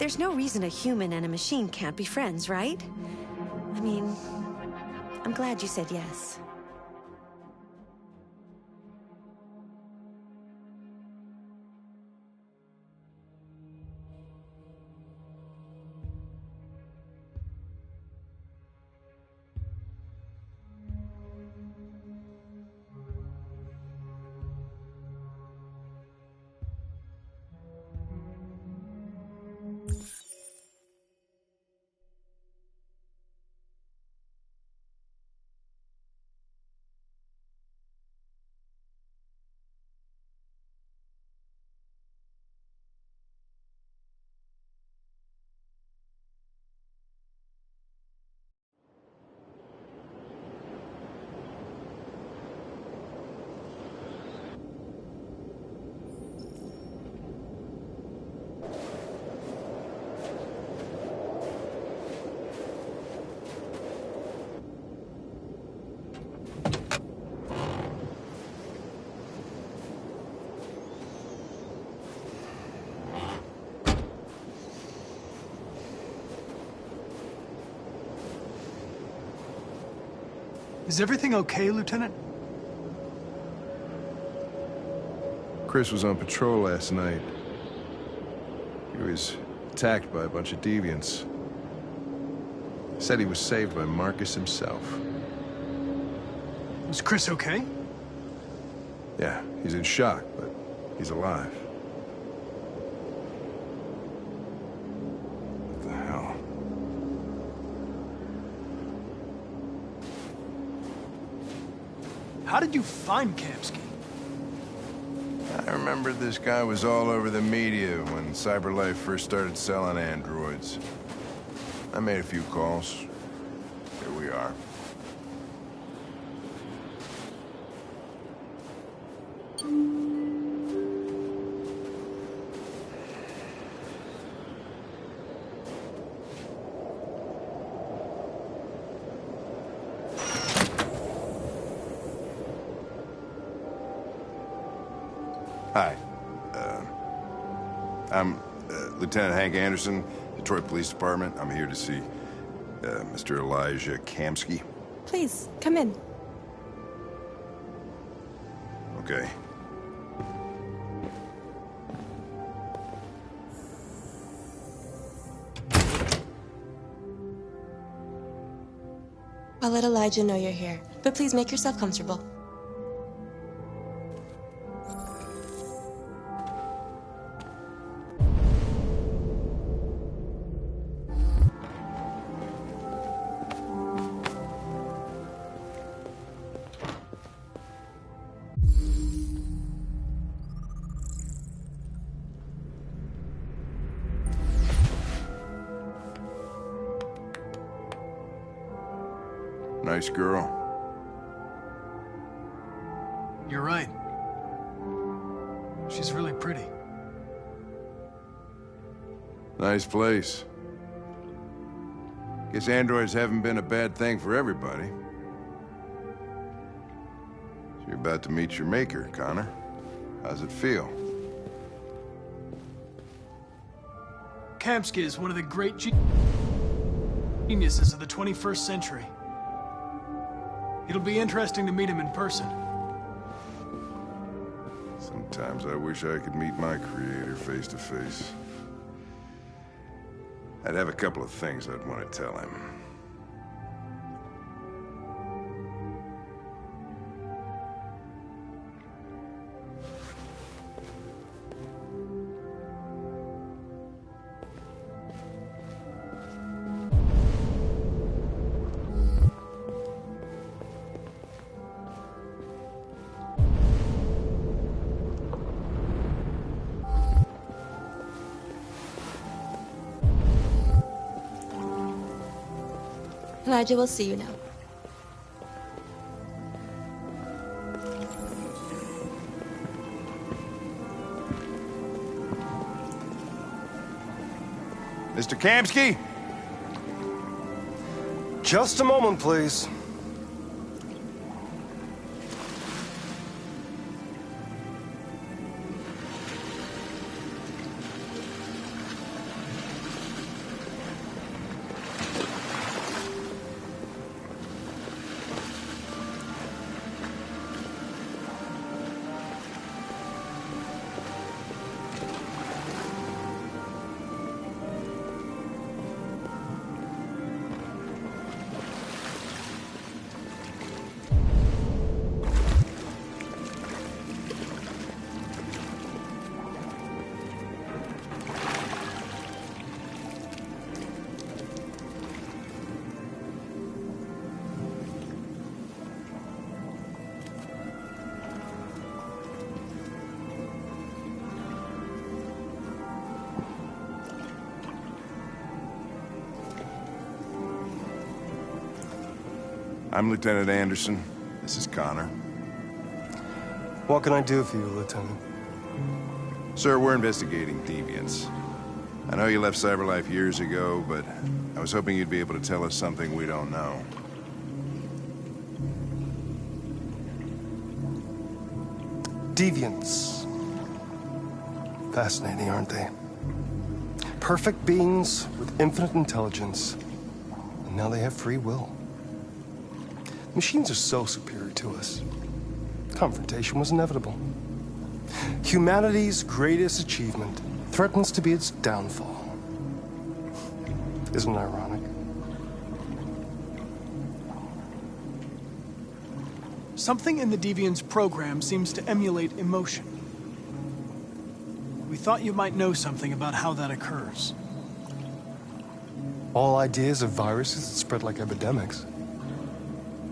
There's no reason a human and a machine can't be friends, right? I mean, I'm glad you said yes. Is everything okay, Lieutenant? Chris was on patrol last night. He was attacked by a bunch of deviants. Said he was saved by Marcus himself. Was Chris okay? Yeah, he's in shock, but he's alive. What the hell? How did you find Kamski? I remember this guy was all over the media when CyberLife first started selling androids. I made a few calls. Here we are. Hi. I'm Lieutenant Hank Anderson, Detroit Police Department. I'm here to see Mr. Elijah Kamski. Please, come in. Okay. I'll let Elijah know you're here, but please make yourself comfortable. Nice girl. You're right. She's really pretty. Nice place. Guess androids haven't been a bad thing for everybody. So you're about to meet your maker, Connor. How's it feel? Kamski is one of the great geniuses of the 21st century. It'll be interesting to meet him in person. Sometimes I wish I could meet my creator face to face. I'd have a couple of things I'd want to tell him. Elijah will see you now. Mr. Kamski? Just a moment, please. I'm Lieutenant Anderson. This is Connor. What can I do for you, Lieutenant? Sir, we're investigating deviants. I know you left CyberLife years ago, but I was hoping you'd be able to tell us something we don't know. Deviants. Fascinating, aren't they? Perfect beings with infinite intelligence, and now they have free will. Machines are so superior to us. Confrontation was inevitable. Humanity's greatest achievement threatens to be its downfall. Isn't it ironic? Something in the Deviant's program seems to emulate emotion. We thought you might know something about how that occurs. All ideas of viruses that spread like epidemics.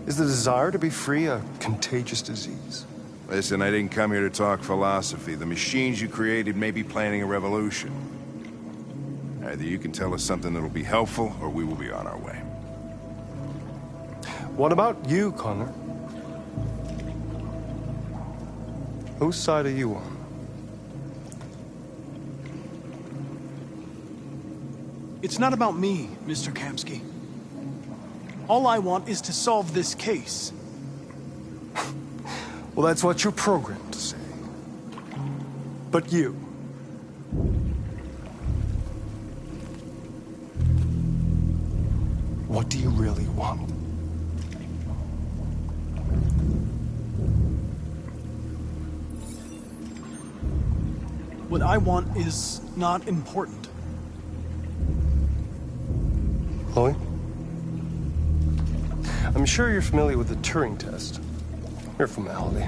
Is the desire to be free a contagious disease? Listen, I didn't come here to talk philosophy. The machines you created may be planning a revolution. Either you can tell us something that'll be helpful, or we will be on our way. What about you, Connor? Whose side are you on? It's not about me, Mr. Kamski. All I want is to solve this case. Well, that's what you're programmed to say. But you... what do you really want? What I want is not important. Chloe? I'm sure you're familiar with the Turing test. Mere formality.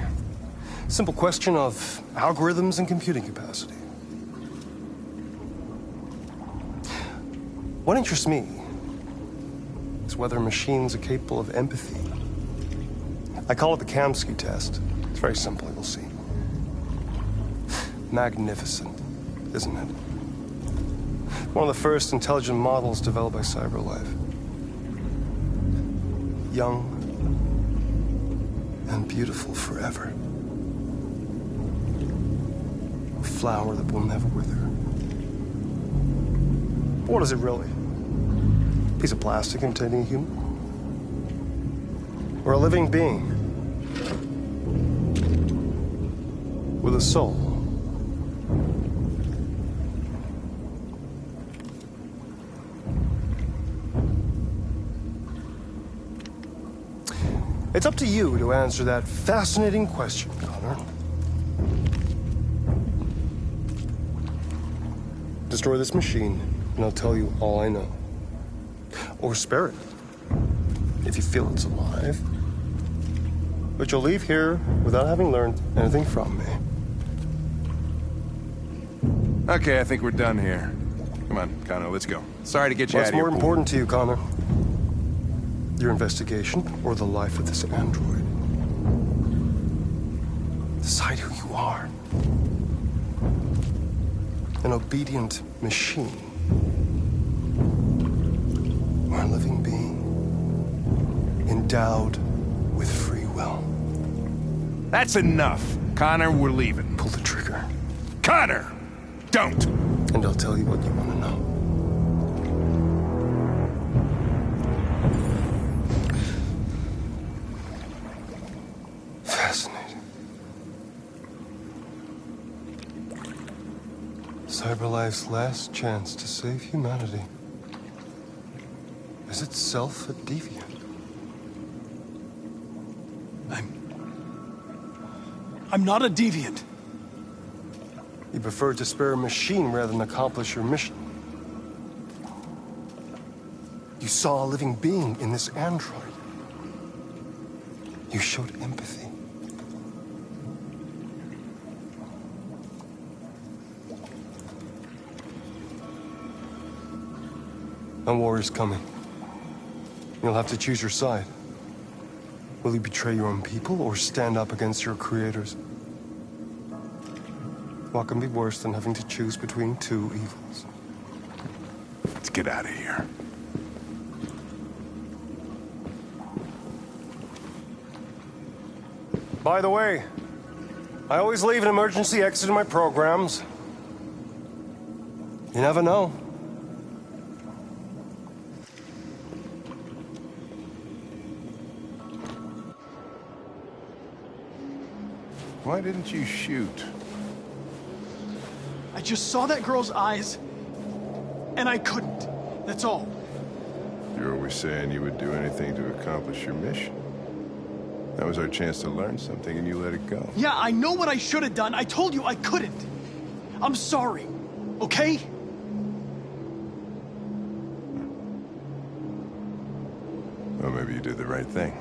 Simple question of algorithms and computing capacity. What interests me is whether machines are capable of empathy. I call it the Kamski test. It's very simple, you'll see. Magnificent, isn't it? One of the first intelligent models developed by CyberLife. Young and beautiful forever. A flower that will never wither. But what is it really? A piece of plastic imitating a human? Or a living being? With a soul? It's up to you to answer that fascinating question, Connor. Destroy this machine, and I'll tell you all I know. Or spare it, if you feel it's alive. But you'll leave here without having learned anything from me. Okay, I think we're done here. Come on, Connor, let's go. Sorry to get you out What's of here. more important to you, Connor? Your investigation or the life of this android? Decide who you are. An obedient machine. Or a living being. Endowed with free will. That's enough. Connor, we're leaving. Pull the trigger. Connor! Don't! And I'll tell you what you want to know. Fascinating. CyberLife's last chance to save humanity is itself a deviant. I'm not a deviant. You prefer to spare a machine rather than accomplish your mission. You saw a living being in this android. You showed empathy. A war is coming. You'll have to choose your side. Will you betray your own people or stand up against your creators? What can be worse than having to choose between two evils? Let's get out of here. By the way, I always leave an emergency exit in my programs. You never know. Why didn't you shoot? I just saw that girl's eyes, and I couldn't. That's all. You're always saying you would do anything to accomplish your mission. That was our chance to learn something, and you let it go. Yeah, I know what I should have done. I told you I couldn't. I'm sorry, okay? Well, maybe you did the right thing.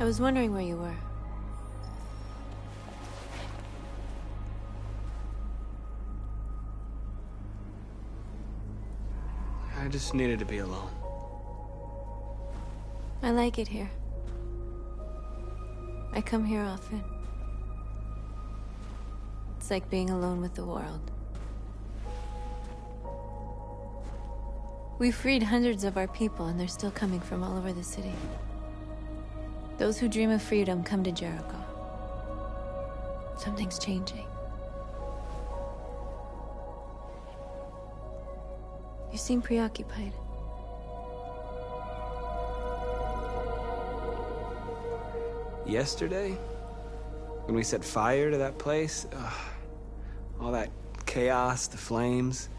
I was wondering where you were. I just needed to be alone. I like it here. I come here often. It's like being alone with the world. We freed hundreds of our people, and they're still coming from all over the city. Those who dream of freedom come to Jericho. Something's changing. You seem preoccupied. Yesterday, when we set fire to that place, all that chaos, the flames.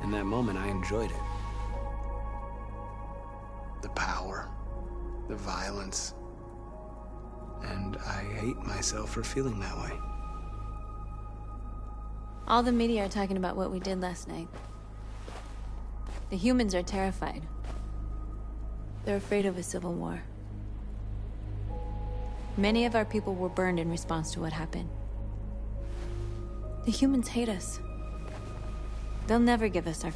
In that moment, I enjoyed it. The power, the violence. And I hate myself for feeling that way. All the media are talking about what we did last night. The humans are terrified. They're afraid of a civil war. Many of our people were burned in response to what happened. The humans hate us. They'll never give us our